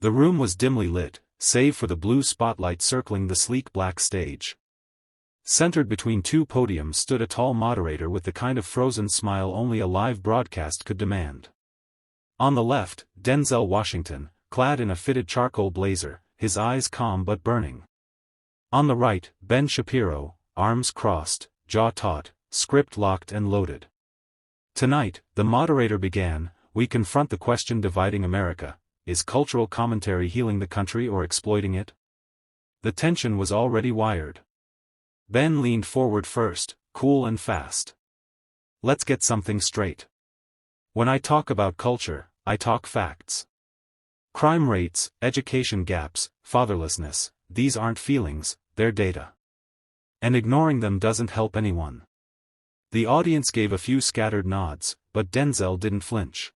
The room was dimly lit, save for the blue spotlight circling the sleek black stage. Centered between two podiums stood a tall moderator with the kind of frozen smile only a live broadcast could demand. On the left, Denzel Washington, clad in a fitted charcoal blazer, his eyes calm but burning. On the right, Ben Shapiro, arms crossed, jaw taut, script locked and loaded. Tonight, the moderator began, we confront the question dividing America: is cultural commentary healing the country or exploiting it? The tension was already wired. Ben leaned forward first, cool and fast. Let's get something straight. When I talk about culture, I talk facts. Crime rates, education gaps, fatherlessness, these aren't feelings, they're data. And ignoring them doesn't help anyone. The audience gave a few scattered nods, but Denzel didn't flinch.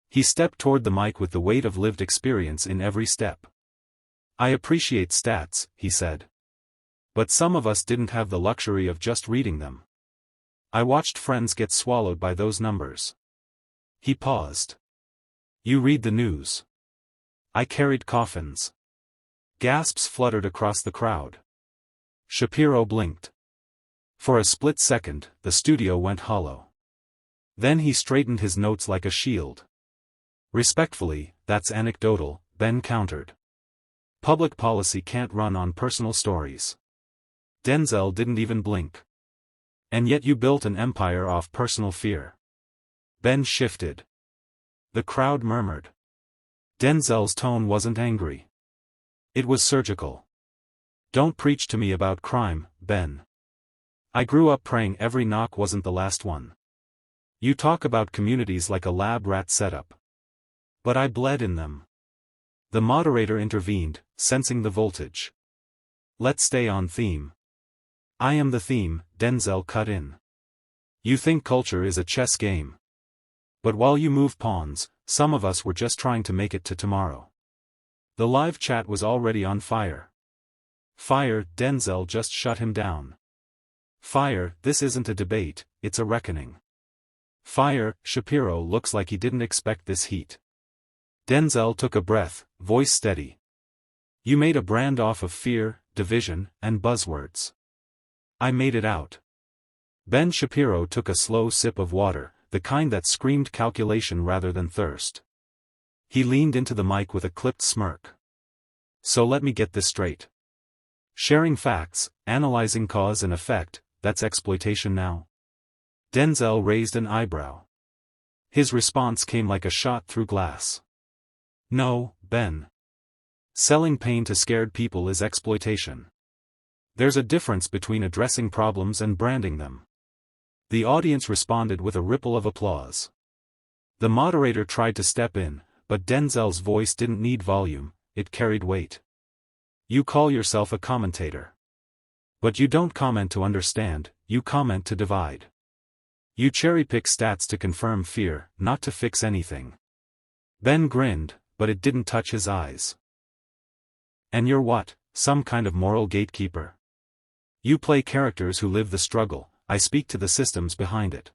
He stepped toward the mic with the weight of lived experience in every step. I appreciate stats, he said. But some of us didn't have the luxury of just reading them. I watched friends get swallowed by those numbers. He paused. You read the news. I carried coffins. Gasps fluttered across the crowd. Shapiro blinked. For a split second, the studio went hollow. Then he straightened his notes like a shield. Respectfully, that's anecdotal, Ben countered. Public policy can't run on personal stories. Denzel didn't even blink. And yet you built an empire off personal fear. Ben shifted. The crowd murmured. Denzel's tone wasn't angry. It was surgical. Don't preach to me about crime, Ben. I grew up praying every knock wasn't the last one. You talk about communities like a lab rat setup. But I bled in them. The moderator intervened, sensing the voltage. Let's stay on theme. I am the theme, Denzel cut in. You think culture is a chess game. But while you move pawns, some of us were just trying to make it to tomorrow. The live chat was already on fire. Fire, Denzel just shut him down. Fire, this isn't a debate, it's a reckoning. Fire, Shapiro looks like he didn't expect this heat. Denzel took a breath, voice steady. You made a brand off of fear, division, and buzzwords. I made it out. Ben Shapiro took a slow sip of water, the kind that screamed calculation rather than thirst. He leaned into the mic with a clipped smirk. So let me get this straight. Sharing facts, analyzing cause and effect, that's exploitation now? Denzel raised an eyebrow. His response came like a shot through glass. No, Ben. Selling pain to scared people is exploitation. There's a difference between addressing problems and branding them. The audience responded with a ripple of applause. The moderator tried to step in, but Denzel's voice didn't need volume, it carried weight. You call yourself a commentator. But you don't comment to understand, you comment to divide. You cherry-pick stats to confirm fear, not to fix anything. Ben grinned, but it didn't touch his eyes. And you're what, some kind of moral gatekeeper? You play characters who live the struggle, I speak to the systems behind it.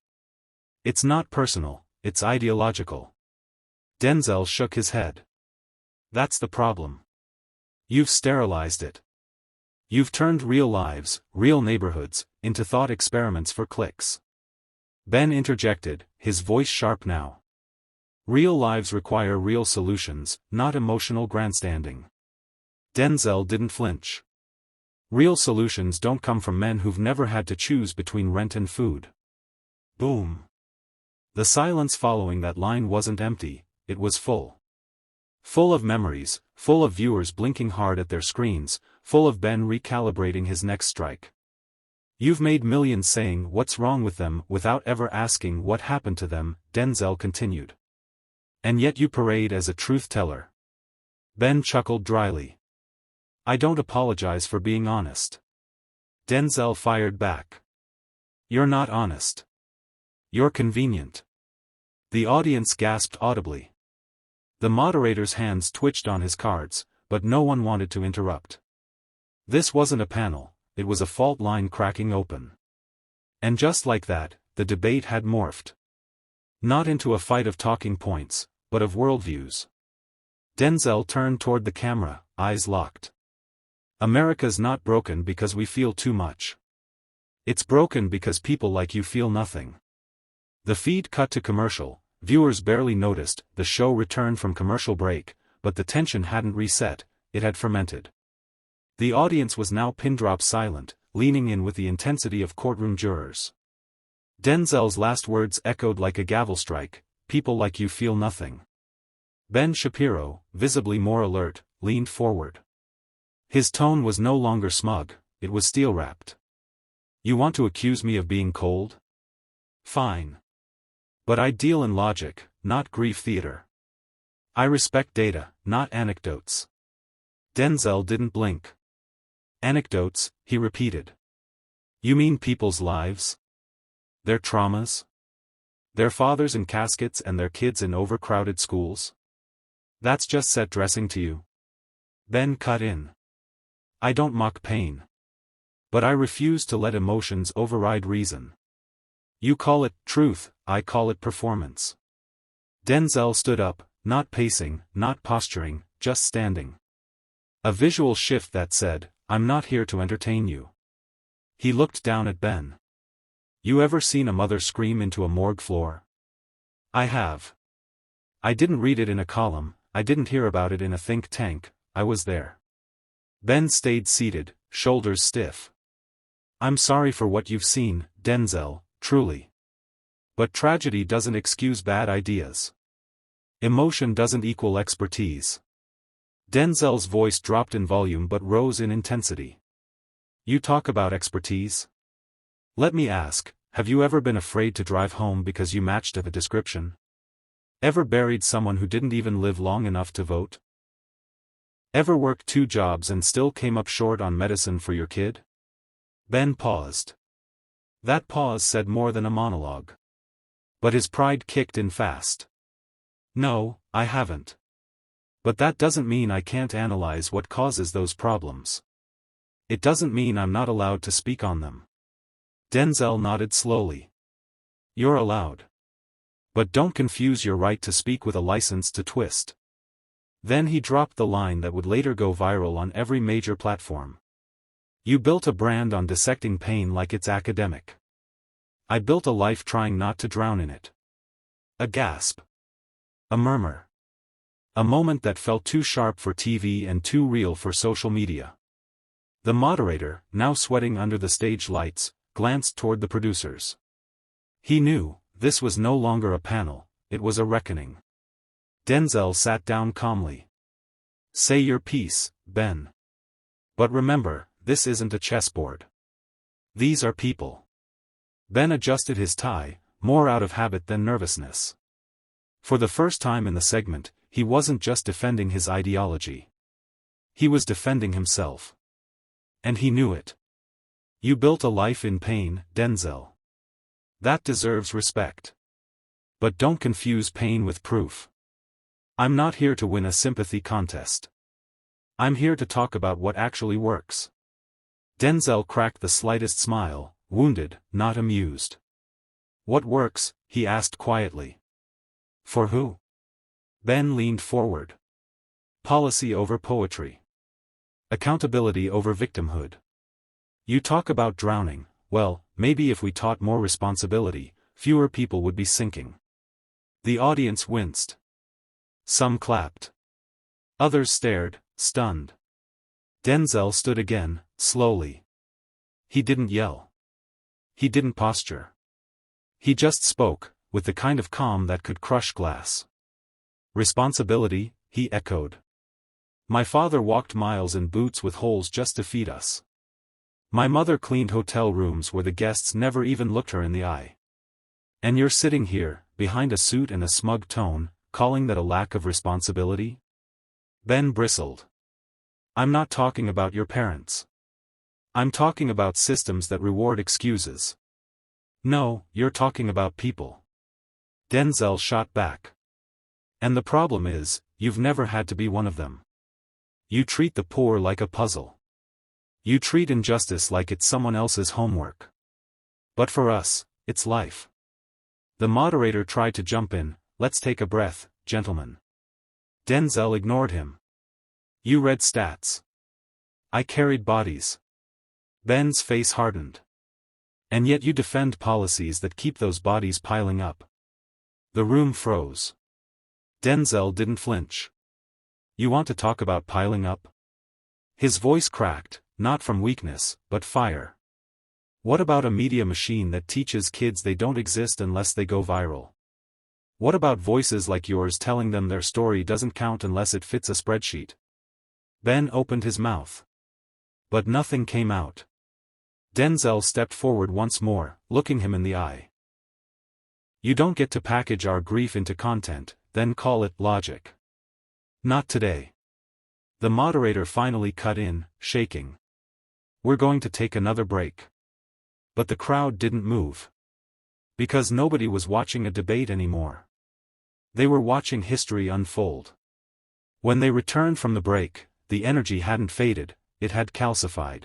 It's not personal, it's ideological. Denzel shook his head. That's the problem. You've sterilized it. You've turned real lives, real neighborhoods, into thought experiments for clicks. Ben interjected, his voice sharp now. Real lives require real solutions, not emotional grandstanding. Denzel didn't flinch. Real solutions don't come from men who've never had to choose between rent and food. Boom. The silence following that line wasn't empty, it was full. Full of memories, full of viewers blinking hard at their screens, full of Ben recalibrating his next strike. You've made millions saying what's wrong with them without ever asking what happened to them, Denzel continued. And yet you parade as a truth teller. Ben chuckled dryly. I don't apologize for being honest. Denzel fired back. You're not honest. You're convenient. The audience gasped audibly. The moderator's hands twitched on his cards, but no one wanted to interrupt. This wasn't a panel, it was a fault line cracking open. And just like that, the debate had morphed. Not into a fight of talking points, but of worldviews. Denzel turned toward the camera, eyes locked. America's not broken because we feel too much. It's broken because people like you feel nothing. The feed cut to commercial, viewers barely noticed. The show returned from commercial break, but the tension hadn't reset, it had fermented. The audience was now pin-drop silent, leaning in with the intensity of courtroom jurors. Denzel's last words echoed like a gavel strike, people like you feel nothing. Ben Shapiro, visibly more alert, leaned forward. His tone was no longer smug, it was steel-wrapped. You want to accuse me of being cold? Fine. But I deal in logic, not grief theater. I respect data, not anecdotes. Denzel didn't blink. Anecdotes, he repeated. You mean people's lives? Their traumas? Their fathers in caskets and their kids in overcrowded schools? That's just set dressing to you. Ben cut in. I don't mock pain. But I refuse to let emotions override reason. You call it truth, I call it performance. Denzel stood up, not pacing, not posturing, just standing. A visual shift that said, I'm not here to entertain you. He looked down at Ben. You ever seen a mother scream into a morgue floor? I have. I didn't read it in a column, I didn't hear about it in a think tank, I was there. Ben stayed seated, shoulders stiff. I'm sorry for what you've seen, Denzel, truly. But tragedy doesn't excuse bad ideas. Emotion doesn't equal expertise. Denzel's voice dropped in volume but rose in intensity. You talk about expertise? Let me ask, have you ever been afraid to drive home because you matched a description? Ever buried someone who didn't even live long enough to vote? Ever worked 2 jobs and still came up short on medicine for your kid? Ben paused. That pause said more than a monologue. But his pride kicked in fast. No, I haven't. But that doesn't mean I can't analyze what causes those problems. It doesn't mean I'm not allowed to speak on them. Denzel nodded slowly. You're allowed. But don't confuse your right to speak with a license to twist. Then he dropped the line that would later go viral on every major platform. You built a brand on dissecting pain like it's academic. I built a life trying not to drown in it. A gasp. A murmur. A moment that felt too sharp for TV and too real for social media. The moderator, now sweating under the stage lights, glanced toward the producers. He knew, this was no longer a panel, it was a reckoning. Denzel sat down calmly. Say your piece, Ben. But remember, this isn't a chessboard. These are people. Ben adjusted his tie, more out of habit than nervousness. For the first time in the segment, he wasn't just defending his ideology. He was defending himself. And he knew it. You built a life in pain, Denzel. That deserves respect. But don't confuse pain with proof. I'm not here to win a sympathy contest. I'm here to talk about what actually works. Denzel cracked the slightest smile, wounded, not amused. What works? He asked quietly. For who? Ben leaned forward. Policy over poetry. Accountability over victimhood. You talk about drowning, well, maybe if we taught more responsibility, fewer people would be sinking. The audience winced. Some clapped. Others stared, stunned. Denzel stood again, slowly. He didn't yell. He didn't posture. He just spoke, with the kind of calm that could crush glass. Responsibility, he echoed. My father walked miles in boots with holes just to feed us. My mother cleaned hotel rooms where the guests never even looked her in the eye. And you're sitting here, behind a suit and a smug tone, calling that a lack of responsibility? Ben bristled. I'm not talking about your parents. I'm talking about systems that reward excuses. No, you're talking about people. Denzel shot back. And the problem is, you've never had to be one of them. You treat the poor like a puzzle. You treat injustice like it's someone else's homework. But for us, it's life. The moderator tried to jump in. Let's take a breath, gentlemen. Denzel ignored him. You read stats. I carried bodies. Ben's face hardened. And yet you defend policies that keep those bodies piling up. The room froze. Denzel didn't flinch. You want to talk about piling up? His voice cracked, not from weakness, but fire. What about a media machine that teaches kids they don't exist unless they go viral? What about voices like yours telling them their story doesn't count unless it fits a spreadsheet? Ben opened his mouth. But nothing came out. Denzel stepped forward once more, looking him in the eye. You don't get to package our grief into content, then call it logic. Not today. The moderator finally cut in, shaking. We're going to take another break. But the crowd didn't move. Because nobody was watching a debate anymore. They were watching history unfold. When they returned from the break, the energy hadn't faded, it had calcified.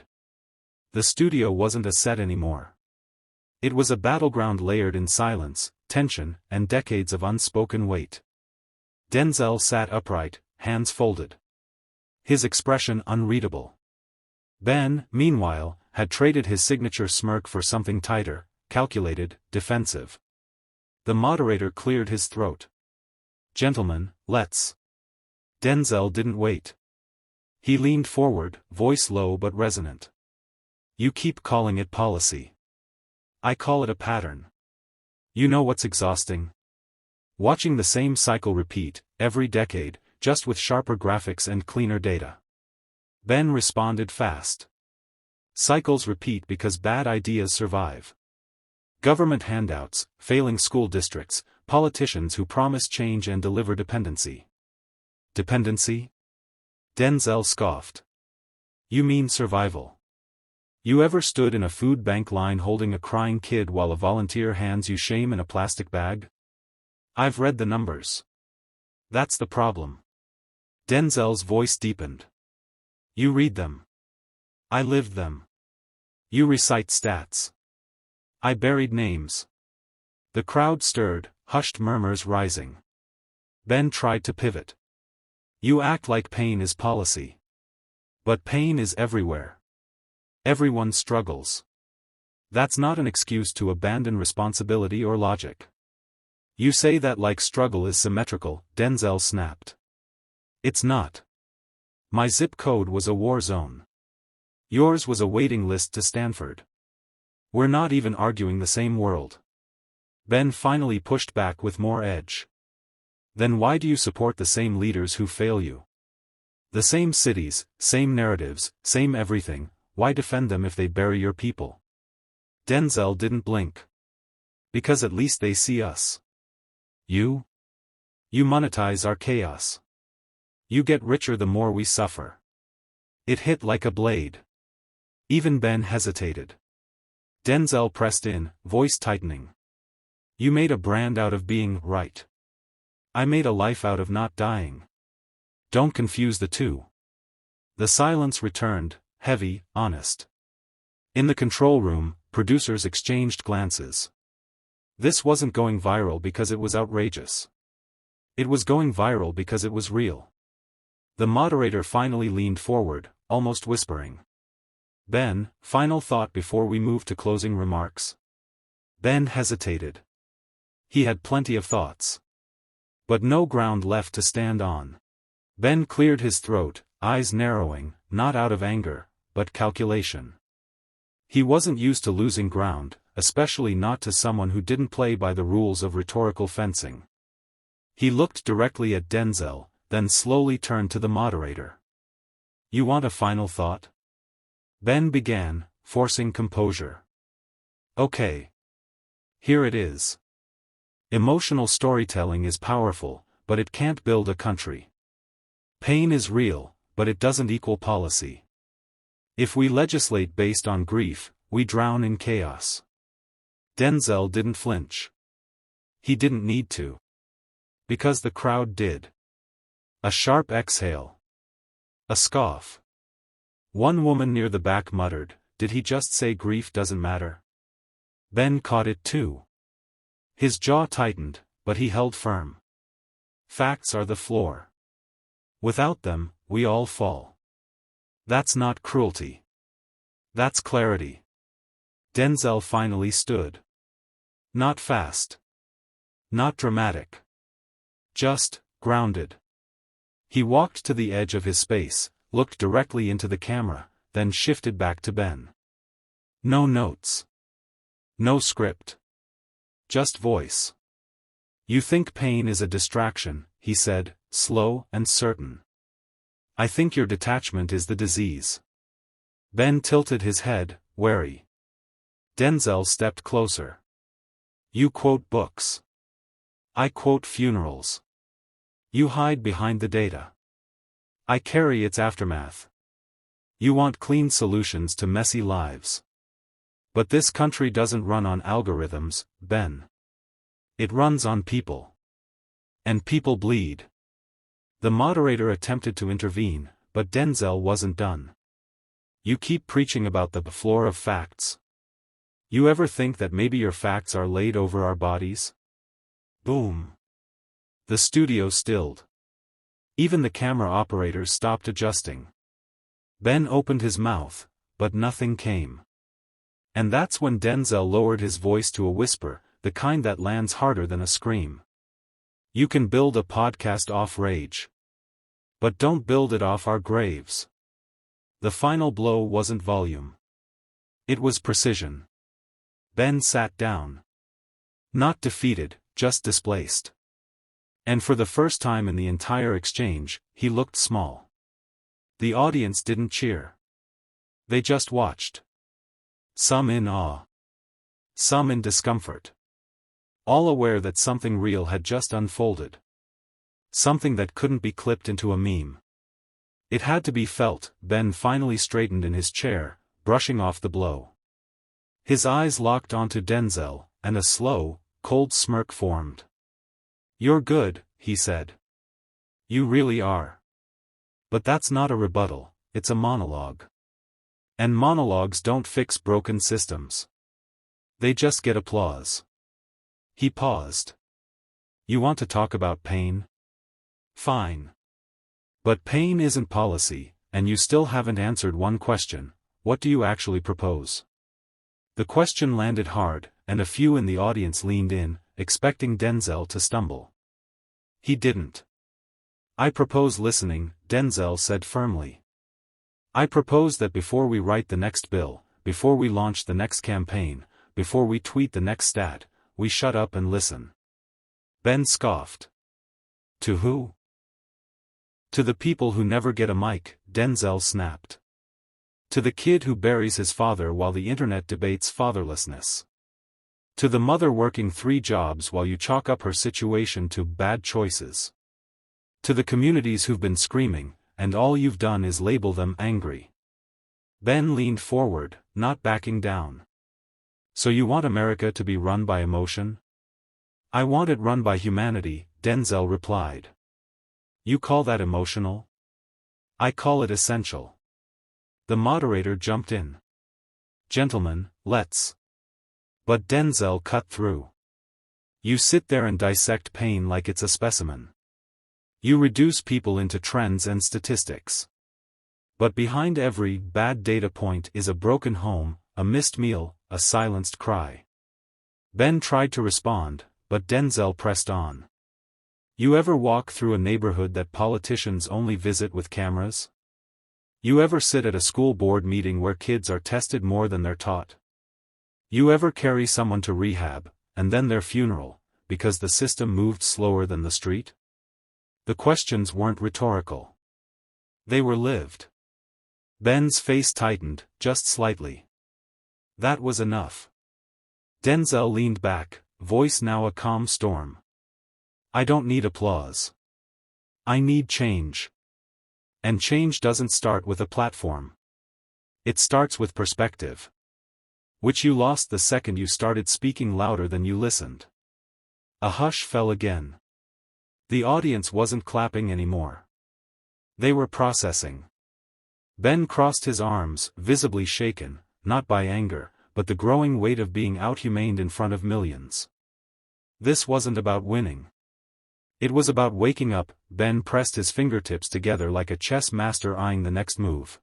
The studio wasn't a set anymore. It was a battleground layered in silence, tension, and decades of unspoken weight. Denzel sat upright, hands folded. His expression unreadable. Ben, meanwhile, had traded his signature smirk for something tighter, calculated, defensive. The moderator cleared his throat. Gentlemen, let's. Denzel didn't wait. He leaned forward, voice low but resonant. You keep calling it policy. I call it a pattern. You know what's exhausting? Watching the same cycle repeat, every decade, just with sharper graphics and cleaner data. Ben responded fast. Cycles repeat because bad ideas survive. Government handouts, failing school districts, politicians who promise change and deliver dependency. Dependency? Denzel scoffed. You mean survival. You ever stood in a food bank line holding a crying kid while a volunteer hands you shame in a plastic bag? I've read the numbers. That's the problem. Denzel's voice deepened. You read them. I lived them. You recite stats. I buried names. The crowd stirred, hushed murmurs rising. Ben tried to pivot. You act like pain is policy. But pain is everywhere. Everyone struggles. That's not an excuse to abandon responsibility or logic. You say that like struggle is symmetrical, Denzel snapped. It's not. My zip code was a war zone. Yours was a waiting list to Stanford. We're not even arguing the same world. Ben finally pushed back with more edge. Then why do you support the same leaders who fail you? The same cities, same narratives, same everything, why defend them if they bury your people? Denzel didn't blink. Because at least they see us. You? You monetize our chaos. You get richer the more we suffer. It hit like a blade. Even Ben hesitated. Denzel pressed in, voice tightening. You made a brand out of being right. I made a life out of not dying. Don't confuse the two. The silence returned, heavy, honest. In the control room, producers exchanged glances. This wasn't going viral because it was outrageous. It was going viral because it was real. The moderator finally leaned forward, almost whispering. Ben, final thought before we move to closing remarks. Ben hesitated. He had plenty of thoughts. But no ground left to stand on. Ben cleared his throat, eyes narrowing, not out of anger, but calculation. He wasn't used to losing ground, especially not to someone who didn't play by the rules of rhetorical fencing. He looked directly at Denzel, then slowly turned to the moderator. You want a final thought? Ben began, forcing composure. Okay. Here it is. Emotional storytelling is powerful, but it can't build a country. Pain is real, but it doesn't equal policy. If we legislate based on grief, we drown in chaos. Denzel didn't flinch. He didn't need to. Because the crowd did. A sharp exhale. A scoff. One woman near the back muttered, "Did he just say grief doesn't matter?" Ben caught it too. His jaw tightened, but he held firm. Facts are the floor. Without them, we all fall. That's not cruelty. That's clarity. Denzel finally stood. Not fast. Not dramatic. Just, grounded. He walked to the edge of his space, looked directly into the camera, then shifted back to Ben. No notes. No script. Just voice. You think pain is a distraction, he said, slow and certain. I think your detachment is the disease. Ben tilted his head, wary. Denzel stepped closer. You quote books. I quote funerals. You hide behind the data. I carry its aftermath. You want clean solutions to messy lives. But this country doesn't run on algorithms, Ben. It runs on people. And people bleed. The moderator attempted to intervene, but Denzel wasn't done. You keep preaching about the floor of facts. You ever think that maybe your facts are laid over our bodies? Boom. The studio stilled. Even the camera operators stopped adjusting. Ben opened his mouth, but nothing came. And that's when Denzel lowered his voice to a whisper, the kind that lands harder than a scream. You can build a podcast off rage. But don't build it off our graves. The final blow wasn't volume. It was precision. Ben sat down. Not defeated, just displaced. And for the first time in the entire exchange, he looked small. The audience didn't cheer. They just watched. Some in awe. Some in discomfort. All aware that something real had just unfolded. Something that couldn't be clipped into a meme. It had to be felt. Ben finally straightened in his chair, brushing off the blow. His eyes locked onto Denzel, and a slow, cold smirk formed. You're good, he said. You really are. But that's not a rebuttal, it's a monologue. And monologues don't fix broken systems. They just get applause. He paused. You want to talk about pain? Fine. But pain isn't policy, and you still haven't answered one question: what do you actually propose? The question landed hard, and a few in the audience leaned in, expecting Denzel to stumble. He didn't. I propose listening, Denzel said firmly. I propose that before we write the next bill, before we launch the next campaign, before we tweet the next stat, we shut up and listen. Ben scoffed. To who? To the people who never get a mic, Denzel snapped. To the kid who buries his father while the internet debates fatherlessness. To the mother working 3 jobs while you chalk up her situation to bad choices. To the communities who've been screaming, and all you've done is label them angry. Ben leaned forward, not backing down. So you want America to be run by emotion? I want it run by humanity, Denzel replied. You call that emotional? I call it essential. The moderator jumped in. Gentlemen, let's. But Denzel cut through. You sit there and dissect pain like it's a specimen. You reduce people into trends and statistics. But behind every bad data point is a broken home, a missed meal, a silenced cry. Ben tried to respond, but Denzel pressed on. You ever walk through a neighborhood that politicians only visit with cameras? You ever sit at a school board meeting where kids are tested more than they're taught? You ever carry someone to rehab, and then their funeral, because the system moved slower than the street? The questions weren't rhetorical. They were lived. Ben's face tightened, just slightly. That was enough. Denzel leaned back, voice now a calm storm. I don't need applause. I need change. And change doesn't start with a platform. It starts with perspective. Which you lost the second you started speaking louder than you listened. A hush fell again. The audience wasn't clapping anymore. They were processing. Ben crossed his arms, visibly shaken, not by anger, but the growing weight of being outhumaned in front of millions. This wasn't about winning. It was about waking up. Ben pressed his fingertips together like a chess master eyeing the next move.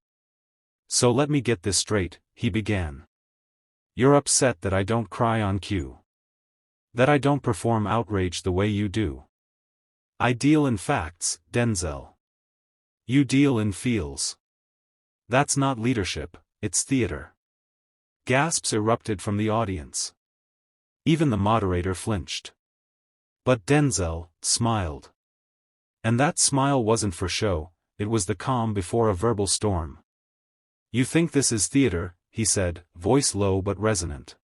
So let me get this straight, he began. You're upset that I don't cry on cue. That I don't perform outrage the way you do. I deal in facts, Denzel. You deal in feels. That's not leadership, it's theater. Gasps erupted from the audience. Even the moderator flinched. But Denzel smiled. And that smile wasn't for show, it was the calm before a verbal storm. You think this is theater, he said, voice low but resonant.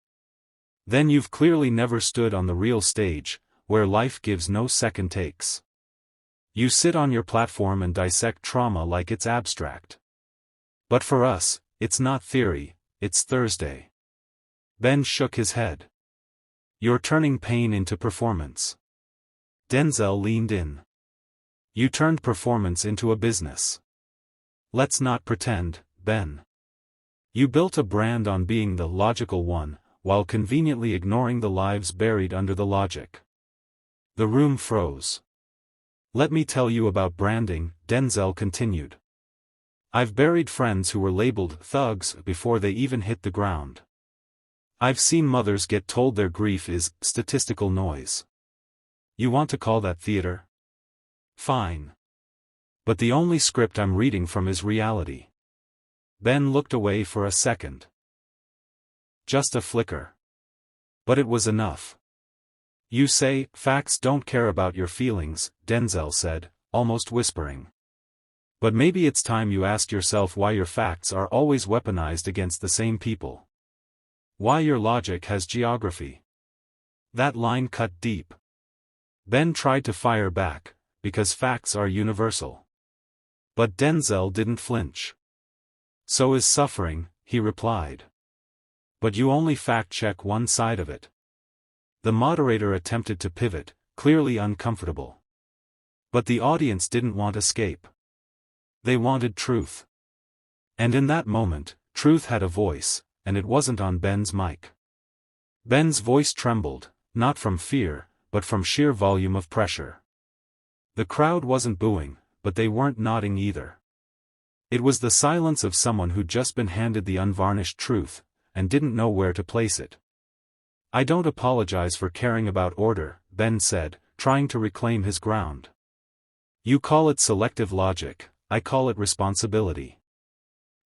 Then you've clearly never stood on the real stage, where life gives no second takes. You sit on your platform and dissect trauma like it's abstract. But for us, it's not theory, it's Thursday. Ben shook his head. You're turning pain into performance. Denzel leaned in. You turned performance into a business. Let's not pretend, Ben. You built a brand on being the logical one, while conveniently ignoring the lives buried under the logic. The room froze. Let me tell you about branding, Denzel continued. I've buried friends who were labeled thugs before they even hit the ground. I've seen mothers get told their grief is statistical noise. You want to call that theater? Fine. But the only script I'm reading from is reality. Ben looked away for a second. Just a flicker. But it was enough. You say, facts don't care about your feelings, Denzel said, almost whispering. But maybe it's time you ask yourself why your facts are always weaponized against the same people. Why your logic has geography. That line cut deep. Ben tried to fire back, because facts are universal. But Denzel didn't flinch. So is suffering, he replied. But you only fact-check one side of it. The moderator attempted to pivot, clearly uncomfortable. But the audience didn't want escape. They wanted truth. And in that moment, truth had a voice, and it wasn't on Ben's mic. Ben's voice trembled, not from fear, but from sheer volume of pressure. The crowd wasn't booing, but they weren't nodding either. It was the silence of someone who'd just been handed the unvarnished truth, and didn't know where to place it. I don't apologize for caring about order, Ben said, trying to reclaim his ground. You call it selective logic, I call it responsibility.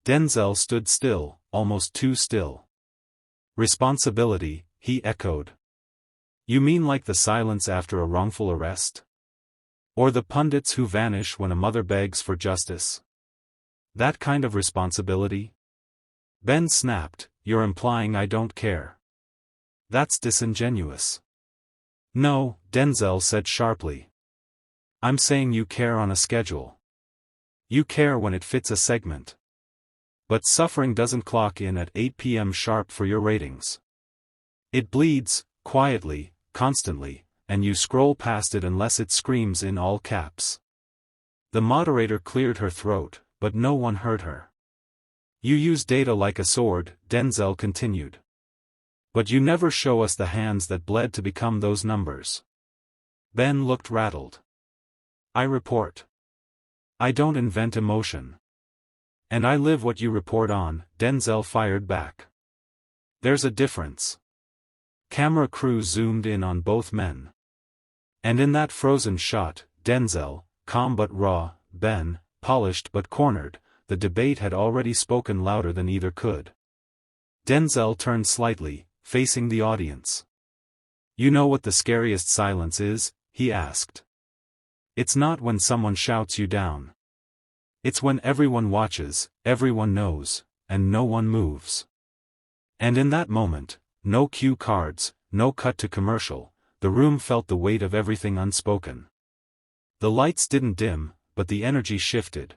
Denzel stood still, almost too still. Responsibility, he echoed. You mean like the silence after a wrongful arrest? Or the pundits who vanish when a mother begs for justice? That kind of responsibility? Ben snapped, you're implying I don't care. That's disingenuous. No, Denzel said sharply. I'm saying you care on a schedule. You care when it fits a segment. But suffering doesn't clock in at 8 p.m. sharp for your ratings. It bleeds, quietly, constantly, and you scroll past it unless it screams in all caps. The moderator cleared her throat, but no one heard her. You use data like a sword, Denzel continued. But you never show us the hands that bled to become those numbers. Ben looked rattled. I report. I don't invent emotion. And I live what you report on, Denzel fired back. There's a difference. Camera crew zoomed in on both men. And in that frozen shot, Denzel, calm but raw, Ben, polished but cornered, the debate had already spoken louder than either could. Denzel turned slightly, facing the audience. You know what the scariest silence is? He asked. It's not when someone shouts you down. It's when everyone watches, everyone knows, and no one moves. And in that moment, no cue cards, no cut to commercial, the room felt the weight of everything unspoken. The lights didn't dim, but the energy shifted.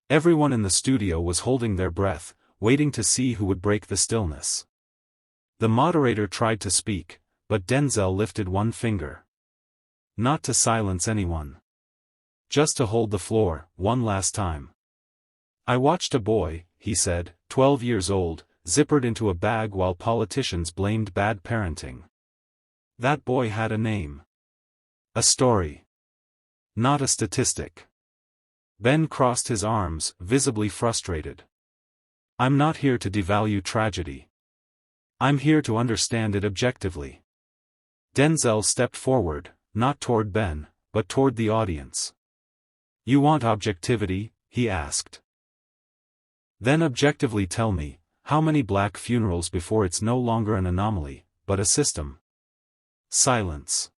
Everyone in the studio was holding their breath, waiting to see who would break the stillness. The moderator tried to speak, but Denzel lifted one finger. Not to silence anyone. Just to hold the floor, one last time. I watched a boy, he said, 12 years old, zippered into a bag while politicians blamed bad parenting. That boy had a name. A story. not a statistic. Ben crossed his arms, visibly frustrated. I'm not here to devalue tragedy. I'm here to understand it objectively. Denzel stepped forward, not toward Ben, but toward the audience. You want objectivity? He asked. Then objectively tell me, how many black funerals before it's no longer an anomaly, but a system? Silence.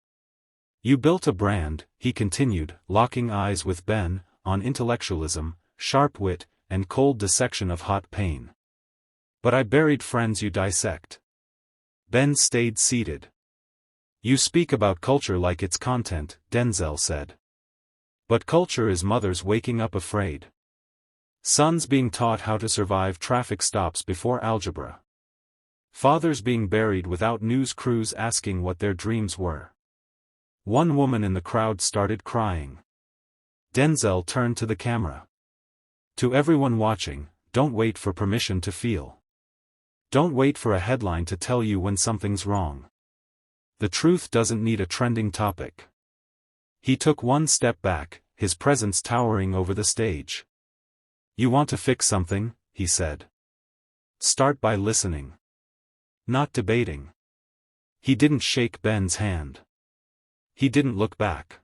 You built a brand, he continued, locking eyes with Ben, on intellectualism, sharp wit, and cold dissection of hot pain. But I buried friends you dissect. Ben stayed seated. You speak about culture like it's content, Denzel said. But culture is mothers waking up afraid. Sons being taught how to survive traffic stops before algebra. Fathers being buried without news crews asking what their dreams were. One woman in the crowd started crying. Denzel turned to the camera. To everyone watching, don't wait for permission to feel. Don't wait for a headline to tell you when something's wrong. The truth doesn't need a trending topic. He took one step back, his presence towering over the stage. You want to fix something, he said. Start by listening. Not debating. He didn't shake Ben's hand. He didn't look back.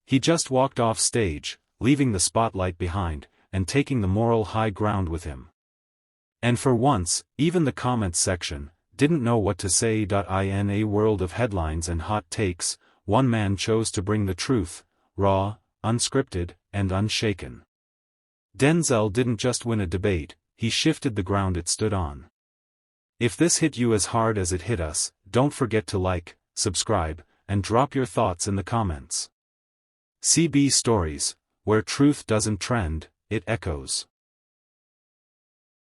He just walked off stage, leaving the spotlight behind, and taking the moral high ground with him. And for once, even the comments section didn't know what to say. In a world of headlines and hot takes, one man chose to bring the truth, raw, unscripted, and unshaken. Denzel didn't just win a debate, he shifted the ground it stood on. If this hit you as hard as it hit us, don't forget to like, subscribe, and drop your thoughts in the comments. CB Stories, where truth doesn't trend, it echoes.